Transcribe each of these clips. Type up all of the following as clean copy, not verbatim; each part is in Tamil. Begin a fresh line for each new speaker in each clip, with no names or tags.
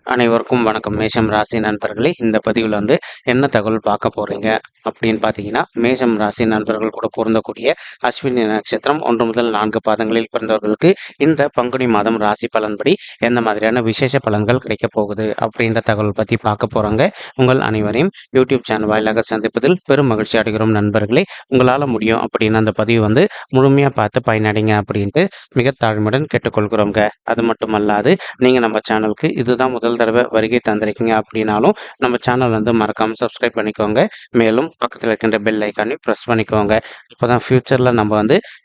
அனைவருக்கும் வணக்கம். மேஷம் ராசி நண்பர்களே, இந்த பதிவில் என்ன தகவல் பார்க்க போறீங்க அப்படின்னு பார்த்தீங்கன்னா, மேஷம் ராசி நண்பர்கள் கூட பொருந்தக்கூடிய அஸ்வினி நட்சத்திரம் 1 முதல் 4 பாதங்களில் பிறந்தவர்களுக்கு இந்த பங்குனி மாதம் ராசி பலன்படி எந்த மாதிரியான விசேஷ பலன்கள் கிடைக்க போகுது அப்படின்ற தகவல் பற்றி பார்க்க போறாங்க. உங்கள் அனைவரையும் யூடியூப் சேனல் வாயிலாக சந்திப்பதில் பெரும் மகிழ்ச்சி அடைகிறோம் நண்பர்களே. உங்களால் முடியும் அப்படின்னு அந்த பதிவு முழுமையாக பார்த்து பயனடைங்க அப்படின்ட்டு மிக தாழ்மையுடன் கேட்டுக்கொள்கிறோங்க. அது மட்டும் அல்லாது நீங்கள் நம்ம சேனலுக்கு இதுதான் முதல் தடவை வருகை தந்திருக்கீங்க அப்படின்னாலும் நம்ம சேனல் மறக்காமல் சப்ஸ்கிரைப் பண்ணிக்கோங்க. மேலும் பக்கத்தில் இருக்கின்ற பெல் ஐக்கானையும் ப்ரெஸ் பண்ணிக்கோங்க. இப்போதான் ஃபியூச்சரில் நம்ம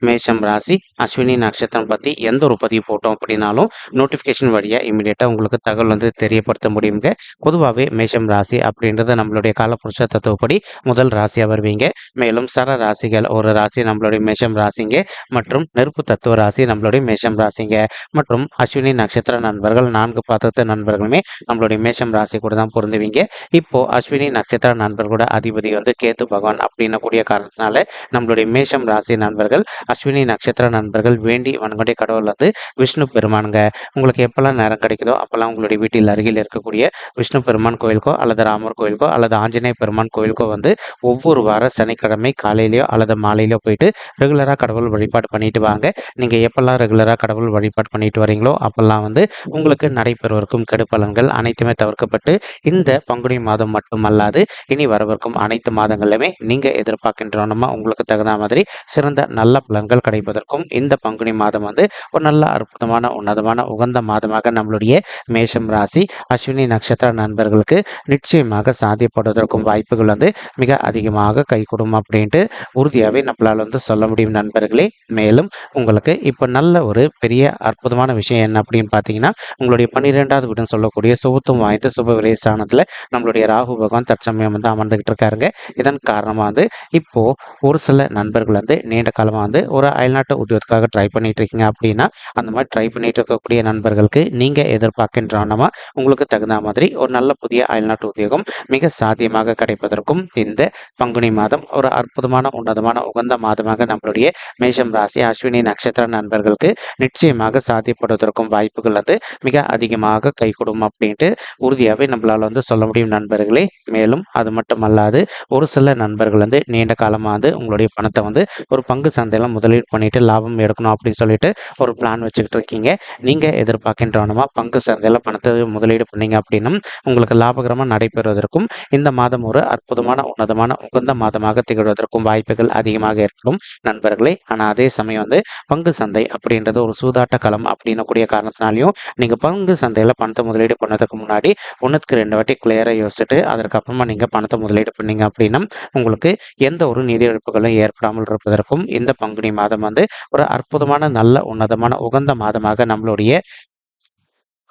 மேஷம் ராசி அஸ்வினி நட்சத்திரம் பற்றி எந்த ஒரு பதிவு போட்டோம் அப்படின்னாலும் நோட்டிஃபிகேஷன் வழியாக இமீடியட்டாக உங்களுக்கு தகவல் தெரியப்படுத்த முடியுங்க. பொதுவாகவே மேஷம் ராசி அப்படின்றது நம்மளுடைய காலப்புருஷ தத்துவப்படி முதல் ராசியாக வருவீங்க. மேலும் சர ராசிகள் ஒரு ராசி நம்மளுடைய மேஷம் ராசிங்க, மற்றும் நெருப்பு தத்துவ ராசி நம்மளுடைய மேஷம் ராசிங்க, மற்றும் அஸ்வினி நட்சத்திர நண்பர்கள் 4 பாதத்து நண்பர்களுமே நம்மளுடைய மேஷம் ராசி கூட தான் பொருந்துவீங்க. இப்போ அஸ்வினி நட்சத்திர நண்பர் கூட அதிபதி கேத்து பகவான் அப்படின்னு கூடிய காரணத்தினால நம்மளுடைய மேஷம் ராசி நண்பர்கள் அஸ்வினி நட்சத்திர நண்பர்கள் வேண்டி வணங்கக்கூடிய கடவுள் விஷ்ணு பெருமானுங்க. உங்களுக்கு எப்பெல்லாம் நேரம் கிடைக்குதோ அப்பெல்லாம் உங்களுடைய வீட்டில் அருகில் இருக்கக்கூடிய விஷ்ணு பெருமான் கோயிலுக்கோ அல்லது ராமர் கோயிலுக்கோ அல்லது ஆஞ்சநேய பெருமான் கோயிலுக்கோ ஒவ்வொரு வார சனிக்கிழமை காலையிலயோ அல்லது மாலையிலோ போயிட்டு ரெகுலராக கடவுள் வழிபாடு பண்ணிட்டு வாங்க. நீங்கள் எப்பெல்லாம் ரெகுலராக கடவுள் வழிபாடு பண்ணிட்டு வரீங்களோ அப்பெல்லாம் உங்களுக்கு நடைபெறுவதற்கும் கெடுப்பலன்கள் அனைத்துமே தவிர்க்கப்பட்டு இந்த பங்குனி மாதம் மட்டுமல்லாது இனி வரவிருக்கும் அனைத்து மாதங்களிலுமே நீங்க எதிர்பார்க்கின்றோமா உங்களுக்கு தகுந்த மாதிரி சிறந்த நல்ல பலன்கள் கிடைப்பதற்கும் இந்த பங்குனி மாதம் ஒரு நல்ல அற்புதமான உன்னதமான உகந்த மாதமாக நம்மளுடைய மேஷம் ராசி அஸ்வினி நட்சத்திர நண்பர்களுக்கு நிச்சயமாக சாத்தியப்படுவதற்கும் வாய்ப்புகள் மிக அதிகமாக கைகூடும் அப்படின்ட்டு உறுதியாகவே நம்மளால் சொல்ல முடியும் நண்பர்களே. மேலும் உங்களுக்கு இப்போ நல்ல ஒரு பெரிய அற்புதமான விஷயம் என்ன அப்படின்னு பார்த்தீங்கன்னா, உங்களுடைய 12வது வீடுன்னு சொல்லக்கூடிய சுபத்துவம் வாய்ந்த சுப விரய ஸ்தானத்தில் நம்மளுடைய ராகு பகவான் தற்சமயம் அமர்ந்துகிட்டு இருக்காருங்க. இதன் காரணமாக இப்போ ஒரு சில நண்பர்கள் நீண்ட காலமாக ஒரு அயல்நாட்டு உத்தியோகத்துக்காக ட்ரை பண்ணிட்டு இருக்கீங்க அப்படின்னா, அந்த மாதிரி ட்ரை பண்ணிட்டு இருக்கக்கூடிய நண்பர்களுக்கு நீங்க எதிர்பார்க்கின்றனமா உங்களுக்கு தகுந்த மாதிரி ஒரு நல்ல புதிய அயல்நாட்டு உத்தியோகம் மிக சாத்தியமாக கிடைப்பதற்கும் இந்த பங்குனி மாதம் ஒரு அற்புதமான உன்னதமான உகந்த மாதமாக நம்மளுடைய மேஷம் ராசி அஸ்வினி நட்சத்திர நண்பர்களுக்கு நிச்சயமாக சாத்தியப்படுவதற்கும் வாய்ப்புகள் மிக அதிகமாக கைகூடும் அப்படின்ட்டு உறுதியாகவே நம்மளால சொல்ல முடியும் நண்பர்களே. மேலும் அது மட்டும் அல்லாது ஒரு சில நண்பர்கள் நீண்ட காலமாக உங்களுடைய பணத்தை ஒரு பங்கு சந்தையில முதலீடு பண்ணிட்டு லாபம் எடுக்கணும் அப்படின்னு சொல்லிட்டு ஒரு பிளான் வச்சுக்கிட்டு இருக்கீங்க. நீங்க எதிர்பார்க்கின்றவனமா பங்கு சந்தையில பணத்தை முதலீடு பண்ணீங்க அப்படின்னா உங்களுக்கு லாபகரமாக நடைபெறுவதற்கும் இந்த மாதம் ஒரு அற்புதமான உன்னதமான உகந்த மாதமாக திகழ்வதற்கும் வாய்ப்புகள் அதிகமாக ஏற்படும் நண்பர்களே. ஆனால் அதே சமயம் பங்கு சந்தை அப்படின்றது ஒரு சூதாட்ட களம் அப்படின்னு கூடிய காரணத்தினாலையும் நீங்கள் பங்கு சந்தையில் பணத்தை முதலீடு பண்ணதுக்கு முன்னாடி 1க்கு 2 வாட்டி கிளியராக யோசிச்சுட்டு அதற்கப்புறமா நீங்கள் பணத்தை முதலீடு பண்ணீங்க அப்படின்னா உங்களுக்கு எந்த ஒரு நிதி இழப்புகளும் ஏற்படாமல் இருப்பதற்கும் இந்த பங்குனி மாதம் ஒரு அற்புதமான நல்ல உன்னதமான உகந்த மாதமாக நம்மளுடைய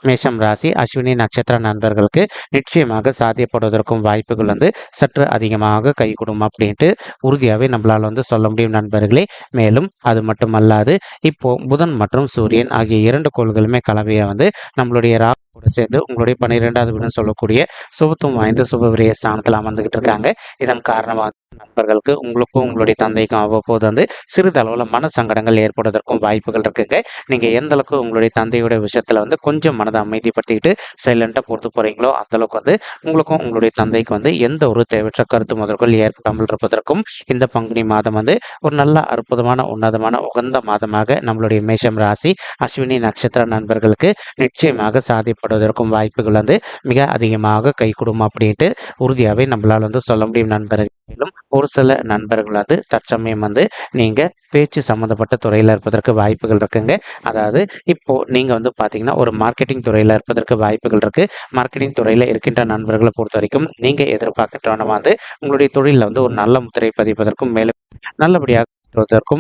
மேஷம் ராசி அஸ்வினி நட்சத்திர நண்பர்களுக்கு நிச்சயமாக சாத்தியப்படுவதற்கும் வாய்ப்புகள் சற்று அதிகமாக கைகூடும் அப்படின்ட்டு உறுதியாகவே நம்மளால் சொல்ல முடியும் நண்பர்களே. மேலும் அது மட்டுமல்லாது இப்போ புதன் மற்றும் சூரியன் ஆகிய 2 கோள்களுமே கலவையை நம்மளுடைய கூட சேர்ந்து உங்களுடைய 12வது வீடுன்னு சொல்லக்கூடிய சுபத்துவம் வாய்ந்த சுப விரய ஸ்தானத்தில் அமர்ந்துகிட்டு இருக்காங்க. இதன் காரணமாக நண்பர்களுக்கு உங்களுக்கும் உங்களுடைய தந்தைக்கும் அவ்வப்போது சிறிதளவில் மன சங்கடங்கள் ஏற்படுவதற்கும் வாய்ப்புகள் இருக்குங்க. நீங்க எந்த அளவுக்கு உங்களுடைய தந்தையோட விஷயத்துல கொஞ்சம் மனதை அமைதிப்படுத்திக்கிட்டு சைலண்டா பொறுத்து போறீங்களோ அந்த அளவுக்கு உங்களுக்கும் உங்களுடைய தந்தைக்கு எந்த ஒரு தேவையற்ற கருத்து முதல்கள் ஏற்படாமல் இருப்பதற்கும் இந்த பங்குனி மாதம் ஒரு நல்ல அற்புதமான உன்னதமான உகந்த மாதமாக நம்மளுடைய மேஷம் ராசி அஸ்வினி நட்சத்திர நண்பர்களுக்கு நிச்சயமாக சாதிப்படுவதற்கும் வாய்ப்புகள் மிக அதிகமாக கைகூடும் அப்படின்ட்டு உறுதியாகவே நம்மளால் சொல்ல முடியும் நண்பர்கள். மேலும் ஒரு சில நண்பர்கள் தற்சமயம் நீங்க பேச்சு சம்மந்தப்பட்ட துறையில் இருப்பதற்கு வாய்ப்புகள் இருக்குங்க. அதாவது இப்போ நீங்க பாத்தீங்கன்னா ஒரு மார்க்கெட்டிங் துறையில இருப்பதற்கு வாய்ப்புகள் இருக்கு. மார்க்கெட்டிங் துறையில இருக்கின்ற நண்பர்களை பொறுத்த வரைக்கும் நீங்க எதிர்பார்க்கின்றவனமா உங்களுடைய தொழில ஒரு நல்ல முத்திரை பதிப்பதற்கும் மேலும் நல்லபடியாக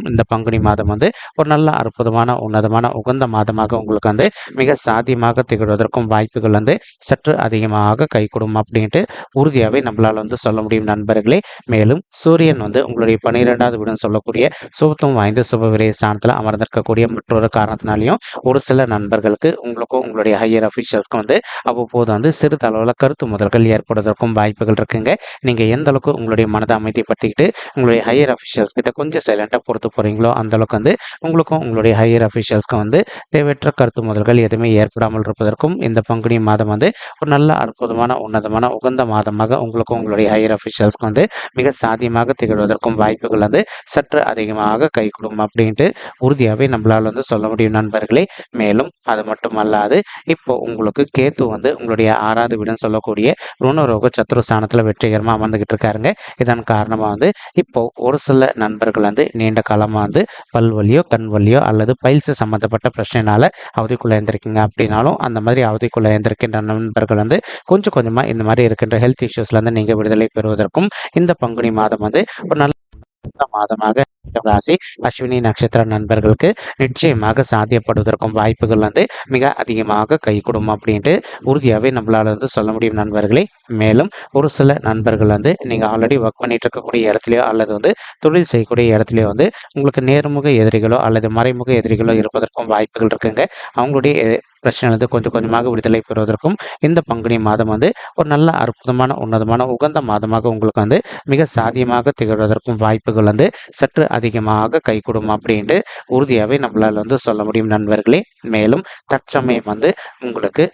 இந்த பங்குனி மாதம் ஒரு நல்ல அற்புதமான உன்னதமான உகந்த மாதமாக உங்களுக்கு மிக சாத்தியமாக திகழ்வதற்கும் வாய்ப்புகள் சற்று அதிகமாக கைகூடும் அப்படின்ட்டு உறுதியாகவே நம்மளால சொல்ல முடியும் நண்பர்களே. மேலும் சூரியன் உங்களுடைய 12வது வீடுன்னு சொல்லக்கூடிய சுபத்துவம் வாய்ந்த சுப விரய ஸ்தானத்தில் அமர்ந்திருக்கக்கூடிய மற்றொரு காரணத்தினாலையும் ஒரு சில நண்பர்களுக்கு உங்களுக்கும் உங்களுடைய ஹையர் அஃபிஷியல்ஸ்க்கும் அவ்வப்போது சிறிதளவில் கருத்து முதல்கள் ஏற்படுவதற்கும் வாய்ப்புகள் இருக்குங்க. நீங்க எந்த அளவுக்கு உங்களுடைய மனதை அமைதிப்படுத்திக்கிட்டு உங்களுடைய ஹையர் அஃபிஷியல்ஸ் கிட்ட கொஞ்சம் சைலண்ட்டாக பொறுத்து போகிறீங்களோ அந்தளவுக்கு வந்து உங்களுக்கும் உங்களுடைய ஹையர் அஃபிஷியல்ஸ்க்கும் வந்து தேவையற்ற கருத்து முதல்கள் எதுவுமே ஏற்படாமல் இருப்பதற்கும் இந்த பங்குனி மாதம் வந்து ஒரு நல்ல அற்புதமான உன்னதமான உகந்த மாதமாக உங்களுக்கும் உங்களுடைய ஹையர் அஃபிஷியல்ஸ்க்கும் வந்து மிக சாத்தியமாக திகழ்வதற்கும் வாய்ப்புகள் வந்து சற்று அதிகமாக கை கொடுக்கும் அப்படின்ட்டு உறுதியாகவே நம்மளால் வந்து சொல்ல முடியும் நண்பர்களே. மேலும் அது மட்டும் அல்லாது இப்போ உங்களுக்கு கேத்து வந்து உங்களுடைய 6வது வீடுன்னு சொல்லக்கூடிய ருணரோக சத்துருஸ்தானத்தில் வெற்றிகரமாக அமர்ந்துகிட்டு இருக்காருங்க. இதன் காரணமாக வந்து இப்போ ஒரு சில நண்பர்கள் வந்து நீண்ட காலமாக வந்து பல்வலியோ கண் வலியோ அல்லது பைல்ஸ் சம்மந்தப்பட்ட பிரச்சனைனால அவதிக்குள்ள இருந்திருக்கீங்க அப்படின்னாலும் அந்த மாதிரி அவதிக்குள்ள இருந்திருக்கின்ற நண்பர்கள் வந்து கொஞ்சம் கொஞ்சமாக இந்த மாதிரி இருக்கின்ற ஹெல்த் இஷ்யூஸ்லேருந்து நீங்கள் விடுதலை பெறுவதற்கும் இந்த பங்குனி மாதம் வந்து ஒரு நல்ல மாதமாக ராசி அஸ்வினி நட்சத்திர நண்பர்களுக்கு நிச்சயமாக சாத்தியப்படுவதற்கும் வாய்ப்புகள் வந்து மிக அதிகமாக கைகூடும் அப்படின்ட்டு உறுதியாகவே நம்மளால வந்து சொல்ல முடியும் நண்பர்களே. மேலும் ஒரு சில நண்பர்கள் வந்து நீங்கள் ஆல்ரெடி ஒர்க் பண்ணிட்டு இருக்கக்கூடிய இடத்துலையோ அல்லது வந்து தொழில் செய்யக்கூடிய இடத்துலையோ வந்து உங்களுக்கு நேர்முக எதிரிகளோ அல்லது மறைமுக எதிரிகளோ இருப்பதற்கும் வாய்ப்புகள் இருக்குங்க. அவங்களுடைய பிரச்சனையிலிருந்து கொஞ்சம் கொஞ்சமாக விடுதலை பெறுவதற்கும் இந்த பங்குனி மாதம் வந்து ஒரு நல்ல அற்புதமான உன்னதமான உகந்த மாதமாக உங்களுக்கு வந்து மிக சாத்தியமாக திகழ்வதற்கும் வாய்ப்புகள் வந்து சற்று அதிகமாக கைகூடும் அப்படின்ட்டு உறுதியாகவே நம்மளால் வந்து சொல்ல முடியும் நண்பர்களே. மேலும் தற்சமயம் வந்து உங்களுக்கு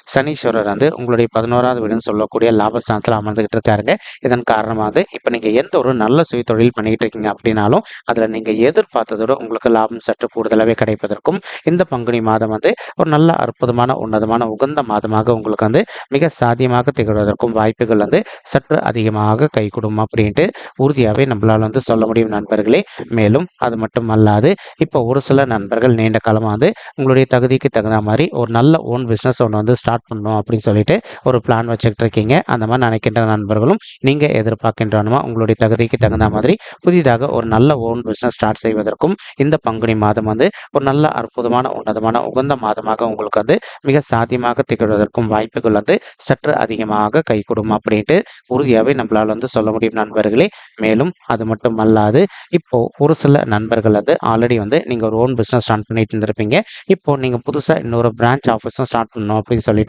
சனீஸ்வரர் வந்து உங்களுடைய 11வது வீடுன்னு சொல்லக்கூடிய லாபஸ்தானத்தில் அமர்ந்துகிட்டு இருக்காருங்க. இதன் காரணமாக வந்து இப்போ நீங்கள் எந்த ஒரு நல்ல சுய தொழில் பண்ணிக்கிட்டு இருக்கீங்க அப்படின்னாலும் அதில் நீங்கள் எதிர்பார்த்ததோட உங்களுக்கு லாபம் சற்று கூடுதலாகவே கிடைப்பதற்கும் இந்த பங்குனி மாதம் வந்து ஒரு நல்ல அற்புதமான உன்னதமான உகந்த மாதமாக உங்களுக்கு வந்து மிக சாத்தியமாக திகழ்வதற்கும் வாய்ப்புகள் வந்து சற்று அதிகமாக கைகூடும் அப்படின்ட்டு உறுதியாகவே நம்மளால் வந்து சொல்ல முடியும் நண்பர்களே. மேலும் அது மட்டும் அல்லாது இப்போ ஒரு சில நண்பர்கள் நீண்ட காலமாக வந்து உங்களுடைய தகுதிக்கு தகுந்த மாதிரி ஒரு நல்ல ஓன் பிஸ்னஸ் ஒன்று வந்து ஸ்டார்ட் பண்ணணும் அப்படின்னு சொல்லிட்டு ஒரு பிளான் வச்சுக்கிட்டு இருக்கீங்க. அந்த மாதிரி நினைக்கின்ற நண்பர்களும் நீங்கள் எதிர்பார்க்கின்றனமா உங்களுடைய தகுதிக்கு தகுந்த மாதிரி புதிதாக ஒரு நல்ல ஓன் பிஸ்னஸ் ஸ்டார்ட் செய்வதற்கும் இந்த பங்குனி மாதம் வந்து ஒரு நல்ல அற்புதமான உன்னதமான உகந்த மாதமாக உங்களுக்கு வந்து மிக சாத்தியமாக திகழ்வதற்கும் வாய்ப்புகள் வந்து சற்று அதிகமாக கைகூடும் அப்படின்ட்டு உறுதியாகவே நம்மளால் வந்து சொல்ல முடியும் நண்பர்களே. மேலும் அது மட்டும் அல்லாது இப்போ ஒரு சில நண்பர்கள் வந்து ஆல்ரெடி வந்து நீங்கள் ஒரு ஓன் பிஸ்னஸ் ரன் பண்ணிட்டு இருந்திருப்பீங்க. இப்போ நீங்கள் புதுசாக இன்னொரு பிரான்ச் ஆஃபீஸும் ஸ்டார்ட் பண்ணணும் அப்படின்னு சொல்லிட்டு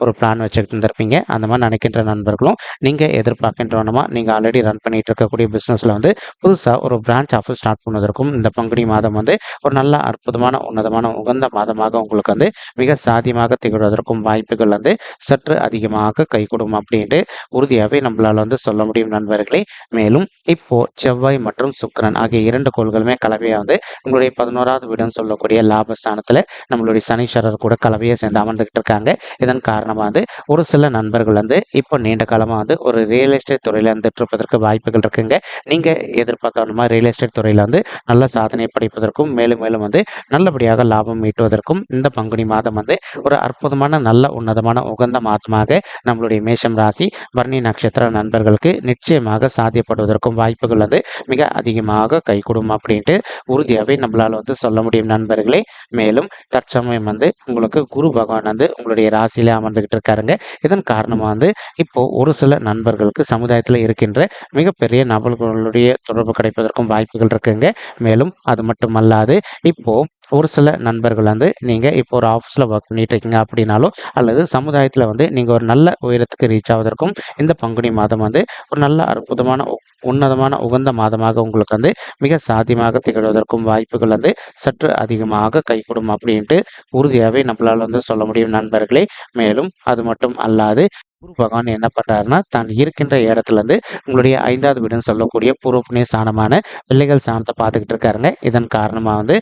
ஒரு பிளான் வச்சுக்கிட்டு இருந்திருப்பீங்க. அந்த மாதிரி நினைக்கின்ற நண்பர்களும் நீங்கள் எதிர்பார்க்கின்றவனமா நீங்கள் ஆல்ரெடி ரன் பண்ணிட்டு இருக்கக்கூடிய பிஸ்னஸில் வந்து புதுசாக ஒரு பிரான்ச் ஆஃபீஸ் ஸ்டார்ட் பண்ணுவதற்கும் இந்த பங்குனி மாதம் வந்து ஒரு நல்ல அற்புதமான உன்னதமான உகந்த மாதமாக உங்களுக்கு வந்து மிக சாத்தியமாக திகழ்வதற்கும் வாய்ப்புகள் வந்து சற்று அதிகமாக கைகூடும் அப்படின்ட்டு உறுதியாகவே நம்மளால் வந்து சொல்ல முடியும் நண்பர்களே. மேலும் இப்போ செவ்வாய் மற்றும் சுக்கிரன் ஆகிய 2 கோள்களுமே கலவையாக வந்து உங்களுடைய 11வது வீடுன்னு சொல்லக்கூடிய லாபஸ்தானத்தில் நம்மளுடைய சனீஸ்வரர் கூட கலவையை சேர்ந்து அமர்ந்துகிட்டு இருக்காங்க. இதன் காரணமாக வந்து ஒரு சில நண்பர்கள் வந்து இப்போ நீண்ட காலமாக வந்து ஒரு ரியல் எஸ்டேட் துறையில் இருந்துட்டு இருப்பதற்கு வாய்ப்புகள் இருக்குங்க. நீங்கள் எதிர்பார்த்த மாதிரி ரியல் எஸ்டேட் துறையில் வந்து நல்ல சாதனை படைப்பதற்கும் மேலும் மேலும் வந்து நல்லபடியாக லாபம் ஈட்டுவதற்கும் இந்த பங்குனி மாதம் வந்து ஒரு அற்புதமான நல்ல உன்னதமான உகந்த மாதமாக நம்மளுடைய மேஷம் ராசி பரணி நட்சத்திர நண்பர்களுக்கு நிச்சயமாக சாத்தியப்படுவதற்கும் வாய்ப்புகள் வந்து மிக அதிகமாக கைகூடும் அப்படின்ட்டு உறுதியாகவே நம்மளால் வந்து சொல்ல முடியும் நண்பர்களே. மேலும் தற்சமயம் வந்து உங்களுக்கு குரு பகவான் வந்து உங்களுடைய ராசியிலே அமர்ந்துகிட்டு இருக்காருங்க. இதன் காரணமாக வந்து இப்போ ஒரு சில நண்பர்களுக்கு சமுதாயத்தில் இருக்கின்ற மிகப்பெரிய நபர்களுடைய தொடர்பு கிடைப்பதற்கும் வாய்ப்புகள் இருக்குங்க. மேலும் அது மட்டுமல்லாது இப்போ ஒரு சில நண்பர்கள் வந்து நீங்கள் இப்போ ஒரு ஆஃபீஸில் ஒர்க் பண்ணிட்டு இருக்கீங்க அப்படின்னாலும் அல்லது சமுதாயத்தில் வந்து நீங்கள் ஒரு நல்ல உயரத்துக்கு ரீச் ஆவதற்கும் இந்த பங்குனி மாதம் வந்து ஒரு நல்ல அற்புதமான உன்னதமான உகந்த மாதமாக உங்களுக்கு வந்து மிக சாத்தியமாக திகழ்வதற்கும் வாய்ப்புகள் வந்து சற்று அதிகமாக கைகூடும் அப்படின்ட்டு உறுதியாகவே நம்மளால் வந்து சொல்ல முடியும் நண்பர்களே. மேலும் அது மட்டும் அல்லாது குரு பகவான் என்ன பண்றாருன்னா தான் இருக்கின்ற இடத்துல இருந்து உங்களுடைய 5வது வீடுன்னு சொல்லக்கூடிய பூர்வ புண்ணிய ஸ்தானமான பிள்ளைகள் ஸ்தானத்தை பார்த்துக்கிட்டு இருக்காருங்க. இதன் காரணமாக வந்து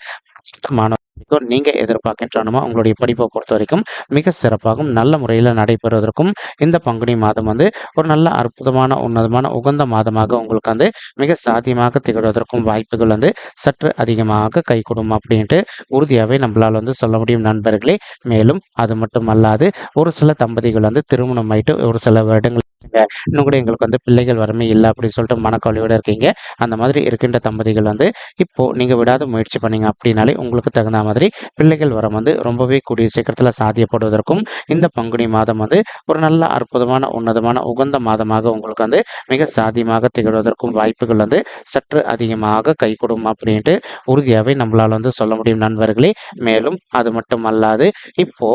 மாணவர்களுக்கும் நீங்கள் எதிர்பார்க்கின்றனமா உங்களுடைய படிப்பை பொறுத்த வரைக்கும் மிக சிறப்பாகவும் நல்ல முறையில் நடைபெறுவதற்கும் இந்த பங்குனி மாதம் வந்து ஒரு நல்ல அற்புதமான உன்னதமான உகந்த மாதமாக உங்களுக்கு வந்து மிக சாத்தியமாக திகழ்வதற்கும் வாய்ப்புகள் வந்து சற்று அதிகமாக கைகூடும் அப்படின்ட்டு உறுதியாகவே நம்மளால் வந்து சொல்ல முடியும் நண்பர்களே. மேலும் அது மட்டும் அல்லாது ஒரு சில தம்பதிகள் வந்து திருமணம் ஆயிட்டு ஒரு சில வருடங்கள் இன்னும் கூட எங்களுக்கு வந்து பிள்ளைகள் வரமே இல்லை அப்படின்னு சொல்லிட்டு மனக்கவலையோடு இருக்கீங்க. அந்த மாதிரி இருக்கின்ற தம்பதிகள் வந்து இப்போ நீங்கள் விடாத முயற்சி பண்ணீங்க அப்படின்னாலே உங்களுக்கு தகுந்த மாதிரி பிள்ளைகள் வரம் வந்து ரொம்பவே கூடிய சீக்கிரத்தில் சாத்தியப்படுவதற்கும் இந்த பங்குனி மாதம் வந்து ஒரு நல்ல அற்புதமான உன்னதமான உகந்த மாதமாக உங்களுக்கு வந்து மிக சாத்தியமாக திகழ்வதற்கும் வாய்ப்புகள் வந்து சற்று அதிகமாக கைகூடும் அப்படின்ட்டு உறுதியாகவே நம்மளால் வந்து சொல்ல முடியும் நண்பர்களே. மேலும் அது மட்டும் அல்லாது இப்போ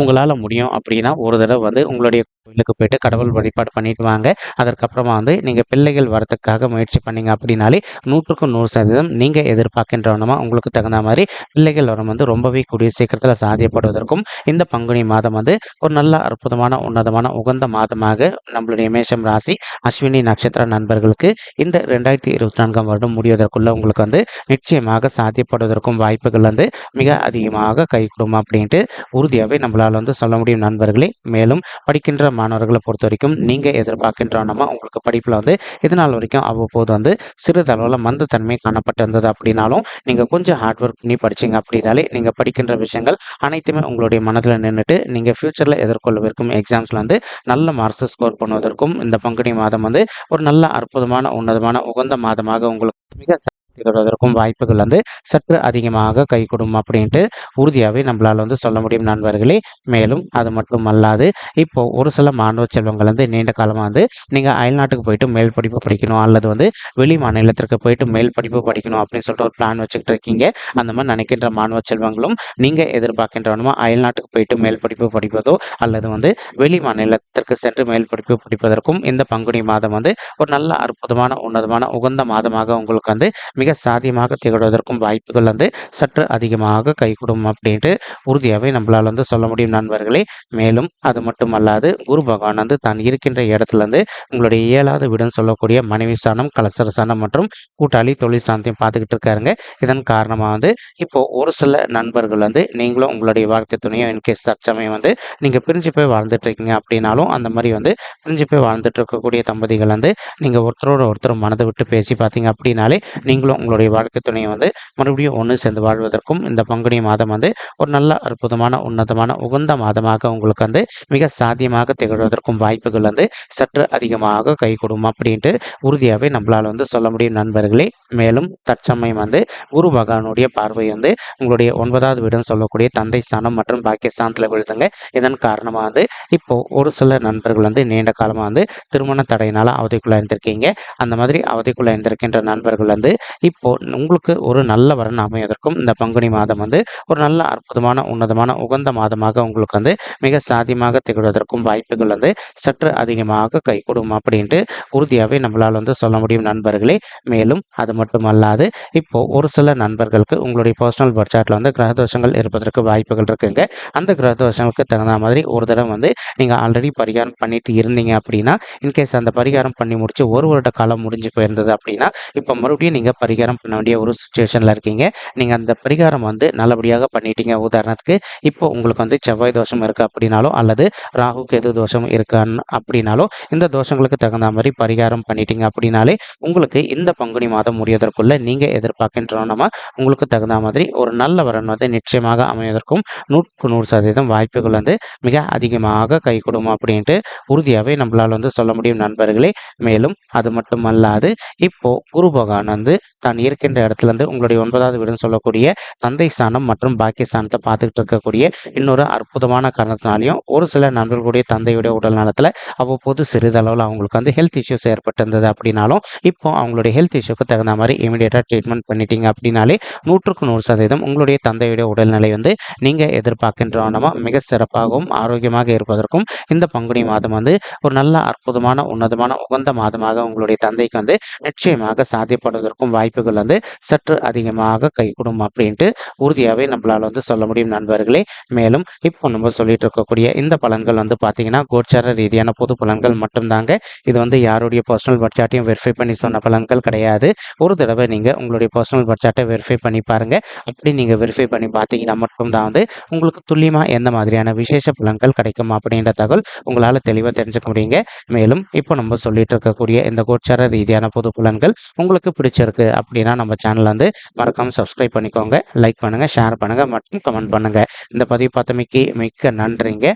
உங்களால் முடியும் அப்படின்னா ஒரு தடவை வந்து உங்களுடைய கோயிலுக்கு போயிட்டு கடவுள் வழிபாடு பண்ணிட்டு வாங்க. அதற்கப்புறமா வந்து நீங்கள் பிள்ளைகள் வரத்துக்காக முயற்சி பண்ணீங்க அப்படின்னாலே 100% நீங்கள் எதிர்பார்க்கின்றவனமா உங்களுக்கு தகுந்த மாதிரி பிள்ளைகள் வரம் வந்து ரொம்பவே கூடிய சீக்கிரத்தில் சாத்தியப்படுவதற்கும் இந்த பங்குனி மாதம் வந்து ஒரு நல்ல அற்புதமான உன்னதமான உகந்த மாதமாக நம்மளுடைய மேஷம் ராசி அஸ்வினி நட்சத்திர நண்பர்களுக்கு இந்த 2024 வருடம் முடிவதற்குள்ள உங்களுக்கு வந்து நிச்சயமாக சாத்தியப்படுவதற்கும் வாய்ப்புகள் வந்து மிக அதிகமாக கைகூடும் அப்படின்ட்டு உறுதியாகவே நம்மளால் வந்து சொல்ல முடியும் நண்பர்களே. மேலும் படிக்கின்ற மாணவர்களை பொறுத்த வரைக்கும் நீங்கள் எதிர்பார்க்கின்றோன்னா உங்களுக்கு படிப்பில் வந்து இதனால் வரைக்கும் அவ்வப்போது வந்து சிறிதளவில் மந்தத்தன்மை காணப்பட்டிருந்தது அப்படின்னாலும் நீங்கள் கொஞ்சம் ஹார்ட் ஒர்க் பண்ணி படிச்சிங்க அப்படின்னாலே நீங்கள் படிக்கின்ற விஷயங்கள் அனைத்துமே உங்களுடைய மனதில் நின்றுட்டு நீங்கள் ஃப்யூச்சரில் எதிர்கொள்ளவிருக்கும் எக்ஸாம்ஸில் வந்து நல்ல மார்க்ஸ் ஸ்கோர் பண்ணுவதற்கும் இந்த பங்குனி மாதம் வந்து ஒரு நல்ல அற்புதமான உன்னதமான உகந்த மாதமாக உங்களுக்கு மிக திகழ்வதற்கும் வாய்ப்புகள் வந்து சற்று அதிகமாக கைகூடும் அப்படின்ட்டு உறுதியாகவே நம்மளால் வந்து சொல்ல முடியும் நண்பர்களே. மேலும் அது மட்டும் அல்லாது இப்போ ஒரு சில மாணவ செல்வங்கள் வந்து நீண்ட காலமாக வந்து நீங்கள் அயல்நாட்டுக்கு போயிட்டு மேல் படிப்பு படிக்கணும் அல்லது வந்து வெளி மாநிலத்திற்கு போயிட்டு மேல் படிப்பு படிக்கணும் அப்படின்னு சொல்லிட்டு ஒரு பிளான் வச்சுக்கிட்டு இருக்கீங்க. அந்த மாதிரி நினைக்கின்ற மாணவ செல்வங்களும் நீங்கள் எதிர்பார்க்கின்றவனுமா அயல்நாட்டுக்கு போயிட்டு மேல் படிப்பு படிப்பதோ அல்லது வந்து வெளி மாநிலத்திற்கு சென்று மேல் படிப்பு படிப்பதற்கும் இந்த பங்குனி மாதம் வந்து ஒரு நல்ல அற்புதமான உன்னதமான உகந்த மாதமாக உங்களுக்கு வந்து மிக சாத்தியமாக திகழ்வதற்கும் வாய்ப்புகள் வந்து சற்று அதிகமாக கைகூடும் அப்படின்ட்டு உறுதியாகவே நம்மளால் வந்து சொல்ல முடியும் நண்பர்களே. மேலும் அது மட்டும் அல்லாது குரு பகவான் வந்து தான் இருக்கின்ற இடத்துல இருந்து உங்களுடைய 7வது வீடுன்னு சொல்லக்கூடிய மனைவி ஸ்தானம் கலசர ஸ்தானம் மற்றும் கூட்டாளி தொழில் ஸ்தானத்தையும் பார்த்துக்கிட்டு இருக்காருங்க. இதன் காரணமாக வந்து இப்போ ஒரு சில நண்பர்கள் வந்து நீங்களும் உங்களுடைய வாழ்க்கை துணையும் இன்கேஸ் தற்சமயம் வந்து நீங்கள் பிரிஞ்சு போய் வாழ்ந்துட்டு இருக்கீங்க அப்படின்னாலும் அந்த மாதிரி வந்து பிரிஞ்சு போய் வாழ்ந்துட்டு இருக்கக்கூடிய தம்பதிகள் வந்து நீங்கள் ஒருத்தரோட ஒருத்தர் மனதை விட்டு பேசி பார்த்தீங்க அப்படின்னாலே நீங்களும் உங்களுடைய வாழ்க்கை துணையை வந்து மறுபடியும் ஒன்று சேர்ந்து வாழ்வதற்கும் இந்த பங்குனி மாதம் வந்து ஒரு நல்ல அற்புதமான உன்னதமான உகந்த மாதமாக உங்களுக்கு வந்து மிக சாத்தியமாக திகழ்வதற்கும் வாய்ப்புகள் வந்து சற்று அதிகமாக கைகூடும் அப்படின்ட்டு உறுதியாகவே நம்மளால் வந்து சொல்ல முடியும் நண்பர்களே. மேலும் தற்சமயம் வந்து குரு பகவானுடைய பார்வை வந்து உங்களுடைய 9வது வீடுன்னு சொல்லக்கூடிய தந்தை ஸ்தானம் மற்றும் பாக்கியஸ்தானத்தில் விழுதுங்க. இதன் காரணமாக வந்து இப்போ ஒரு சில நண்பர்கள் வந்து நீண்ட காலமாக வந்து திருமண தடையினால அவதிக்குள்ள இருந்திருக்கீங்க. அந்த மாதிரி அவதிக்குள்ள இருந்திருக்கின்ற நண்பர்கள் வந்து இப்போ உங்களுக்கு ஒரு நல்ல வரன் அமைவதற்கும் இந்த பங்குனி மாதம் வந்து ஒரு நல்ல அற்புதமான உன்னதமான உகந்த மாதமாக உங்களுக்கு வந்து மிக சாத்தியமாக திகழ்வதற்கும் வாய்ப்புகள் வந்து சற்று அதிகமாக கைகூடும் அப்படின்ட்டு உறுதியாகவே நம்மளால் வந்து சொல்ல முடியும் நண்பர்களே. மேலும் அது மட்டும் அல்லாது இப்போ ஒரு சில நண்பர்களுக்கு உங்களுடைய பர்சனல் பட்ஜெட்டில் வந்து கிரகதோஷங்கள் இருப்பதற்கு வாய்ப்புகள் இருக்குங்க. அந்த கிரகதோஷங்களுக்கு தகுந்த மாதிரி ஒரு தடவை வந்து நீங்கள் ஆல்ரெடி பரிகாரம் பண்ணிட்டு இருந்தீங்க அப்படின்னா இன்கேஸ் அந்த பரிகாரம் பண்ணி முடிச்சு ஒரு வருட காலம் முடிஞ்சு போயிருந்தது அப்படின்னா இப்போ மறுபடியும் நீங்கள் பரிகாரம் பண்ண வேண்டிய ஒரு சுச்சுவேஷனில் இருக்கீங்க. நீங்கள் அந்த பரிகாரம் வந்து நல்லபடியாக பண்ணிட்டீங்க. உதாரணத்துக்கு இப்போ உங்களுக்கு வந்து செவ்வாய் தோஷம் இருக்குது அப்படின்னாலும் அல்லது ராகு கேது தோஷம் இருக்கான்னு அப்படின்னாலும் இந்த தோஷங்களுக்கு தகுந்த மாதிரி பரிகாரம் பண்ணிட்டீங்க அப்படின்னாலே உங்களுக்கு இந்த பங்குனி மாதம் முடிவதற்குள்ள நீங்கள் எதிர்பார்க்கின்றோன்னா உங்களுக்கு தகுந்த மாதிரி ஒரு நல்ல வரன் வந்து நிச்சயமாக அமைவதற்கும் 100% வாய்ப்புகள் வந்து மிக அதிகமாக கைகூடும் அப்படின்ட்டு உறுதியாகவே நம்மளால் வந்து சொல்ல முடியும் நண்பர்களே. மேலும் அது மட்டும் அல்லாது இப்போ குரு பகவான் வந்து தான் இருக்கின்ற இடத்துல இருந்து உங்களுடைய 9வது வீடுன்னு சொல்லக்கூடிய தந்தை ஸ்தானம் மற்றும் பாக்கிய ஸ்தானத்தை பார்த்துக்கிட்டு இருக்கக்கூடிய இன்னொரு அற்புதமான காரணத்தினாலையும் ஒரு சில நண்பர்களுடைய தந்தையுடைய உடல் நலத்தில் அவ்வப்போது சிறிதளவில் அவங்களுக்கு வந்து ஹெல்த் இஷ்யூஸ் ஏற்பட்டிருந்தது அப்படின்னாலும் இப்போ அவங்களுடைய ஹெல்த் இஷ்யூக்கு தகுந்த மாதிரி இமீடியட்டாக ட்ரீட்மெண்ட் பண்ணிட்டீங்க அப்படின்னாலே 100% உங்களுடைய தந்தையுடைய உடல்நிலை வந்து நீங்கள் எதிர்பார்க்கின்றவனமா மிக சிறப்பாகவும் ஆரோக்கியமாக இருப்பதற்கும் இந்த பங்குனி மாதம் வந்து ஒரு நல்ல அற்புதமான உன்னதமான உகந்த மாதமாக உங்களுடைய தந்தைக்கு வந்து நிச்சயமாக சாத்தியப்படுவதற்கும் வாய்ப்புகள் வந்து சற்று அதிகமாக கைகூடும் அப்படின்ட்டு உறுதியாகவே நம்மளால் வந்து சொல்ல முடியும் நண்பர்களே. மேலும் இப்போ நம்ம சொல்லிட்டு இருக்கக்கூடிய இந்த பலன்கள் வந்து பார்த்தீங்கன்னா கோச்சார ரீதியான பொது பலன்கள் மட்டும்தாங்க. இது வந்து யாருடைய பர்சனல் பட்ஜெட்டையும் வெரிஃபை பண்ணி சொன்ன பலன்கள் கிடையாது. ஒரு தடவை நீங்கள் உங்களுடைய பர்சனல் பட்ஜெட்டை வெரிஃபை பண்ணி பாருங்கள். அப்படி நீங்கள் வெரிஃபை பண்ணி பார்த்தீங்கன்னா மட்டும்தான் வந்து உங்களுக்கு துல்லியமாக எந்த மாதிரியான விசேஷ பலன்கள் கிடைக்கும் அப்படின்ற தகவல் உங்களால் தெளிவாக தெரிஞ்சுக்க முடியுங்க. மேலும் இப்போ நம்ம சொல்லிட்டு இருக்கக்கூடிய இந்த கோச்சார ரீதியான பொது பலன்கள் உங்களுக்கு பிடிச்சிருக்கு அப்படின்னா நம்ம சேனல் வந்து மறக்காமல் சப்ஸ்கிரைப் பண்ணிக்கோங்க. லைக் பண்ணுங்கள், ஷேர் பண்ணுங்கள் மற்றும் கமெண்ட் பண்ணுங்கள். இந்த பதிவு பார்த்தமைக்கு மிக்க நன்றிங்க.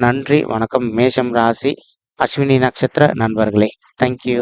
நன்றி, வணக்கம். மேஷம் ராசி அஸ்வினி நட்சத்திர நண்பர்களே. தேங்க்யூ.